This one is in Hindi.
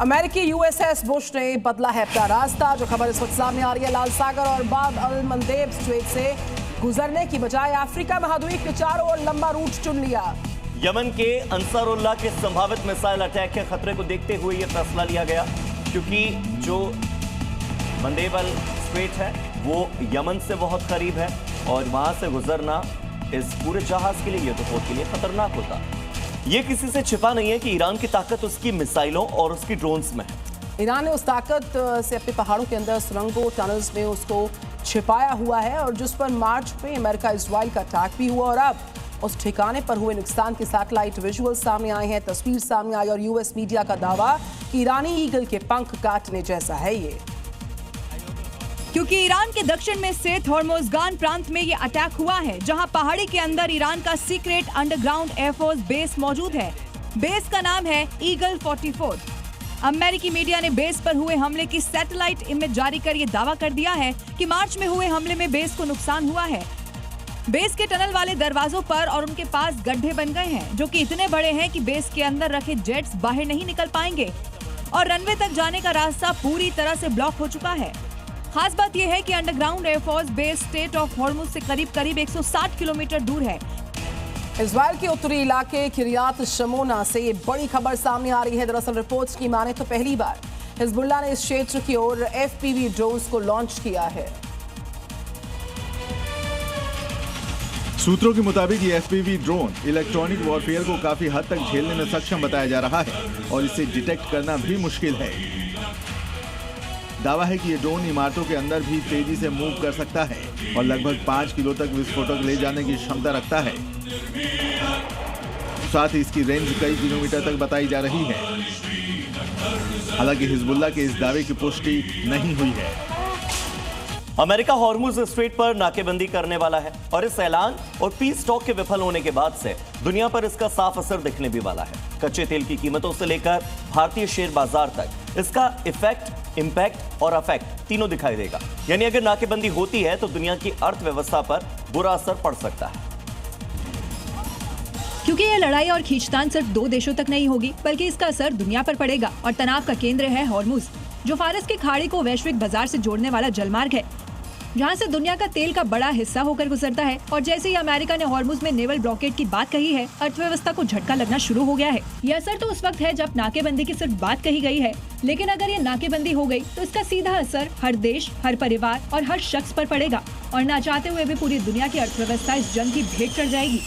अमेरिकी यूएसएस बुश ने बदला है अपना रास्ता। जो खबर इस वक्त सामने आ रही है, लाल सागर और बाब अल मंदेब स्ट्रेट से गुजरने की बजाय अफ्रीका महाद्वीप के चारों ओर लंबा रूट चुन लिया। यमन के अंसारुल्लाह के संभावित मिसाइल अटैक के खतरे को देखते हुए यह फैसला लिया गया, क्योंकि जो मंदेब अल स्ट्रेट है वो यमन से बहुत करीब है और वहां से गुजरना इस पूरे जहाज के लिए, युद्धपोत के लिए खतरनाक होता। ये किसी से छिपा नहीं है कि ईरान की ताकत उसकी मिसाइलों और उसकी ड्रोन्स में है। ईरान ने उस ताकत से अपने पहाड़ों के अंदर सुरंगों टनल्स में उसको छिपाया हुआ है और जिस पर मार्च में अमेरिका इजराइल का अटैक भी हुआ और अब उस ठिकाने पर हुए नुकसान के सैटेलाइट विजुअल सामने आए हैं, तस्वीर सामने आई और यूएस मीडिया का दावा कि ईरानी ईगल के पंख काटने जैसा है ये। क्योंकि ईरान के दक्षिण में स्थित होर्मुज़गान प्रांत में ये अटैक हुआ है, जहां पहाड़ी के अंदर ईरान का सीक्रेट अंडरग्राउंड एयरफोर्स बेस मौजूद है। बेस का नाम है ईगल 44। अमेरिकी मीडिया ने बेस पर हुए हमले की सैटेलाइट इमेज जारी कर ये दावा कर दिया है कि मार्च में हुए हमले में बेस को नुकसान हुआ है। बेस के टनल वाले दरवाजों पर और उनके पास गड्ढे बन गए हैं, जो कि इतने बड़े हैं कि बेस के अंदर रखे जेट्स बाहर नहीं निकल पाएंगे और रनवे तक जाने का रास्ता पूरी तरह से ब्लॉक हो चुका है। खास बात यह है कि underground air force base state of Hormuz से करीब 160 किलोमीटर दूर है। इजराइल के उत्तरी इलाके किरियात शमोना से ये बड़ी खबर सामने आ रही है। दरअसल रिपोर्ट्स की माने तो पहली बार हिजबुल्लाह ने इस क्षेत्र की ओर एफपीवी ड्रोन्स को लॉन्च किया है। सूत्रों के मुताबिक ये एफपीवी ड्रोन इलेक्ट्रॉनिक वॉरफेयर को काफी हद तक झेलने में सक्षम बताया जा रहा है और इसे डिटेक्ट करना भी मुश्किल है। दावा है कि ये ड्रोन इमारतों के अंदर भी तेजी से मूव कर सकता है और लगभग 5 किलो तक विस्फोटक ले जाने की क्षमता रखता है। साथ ही इसकी रेंज कई किलोमीटर तक बताई जा रही है। हालांकि हिजबुल्लाह के इस दावे की पुष्टि नहीं हुई है। अमेरिका हॉर्मुज स्ट्रेट पर नाकेबंदी करने वाला है और इस ऐलान और पीस टॉक के विफल होने के बाद से दुनिया पर इसका साफ असर दिखने भी वाला है। कच्चे तेल की कीमतों से लेकर भारतीय शेयर बाजार तक इसका इफेक्ट, इंपैक्ट और अफेक्ट तीनों दिखाई देगा। यानी अगर नाकेबंदी होती है तो दुनिया की अर्थव्यवस्था पर बुरा असर पड़ सकता है। क्योंकि ये लड़ाई और खींचतान सिर्फ 2 देशों तक नहीं होगी, बल्कि इसका असर दुनिया पर पड़ेगा और तनाव का केंद्र है हॉर्मुज, जो फारस की खाड़ी को वैश्विक बाजार से जोड़ने वाला जलमार्ग है, जहां से दुनिया का तेल का बड़ा हिस्सा होकर गुजरता है। और जैसे ही अमेरिका ने हॉर्मुज में नेवल ब्लॉकेड की बात कही है, अर्थव्यवस्था को झटका लगना शुरू हो गया है। यह असर तो उस वक्त है जब नाकेबंदी की सिर्फ बात कही गई है, लेकिन अगर ये नाकेबंदी हो गई तो इसका सीधा असर हर देश, हर परिवार और हर शख्स पर पड़ेगा और ना चाहते हुए भी पूरी दुनिया की अर्थव्यवस्था इस जंग की भेंट चढ़ जाएगी।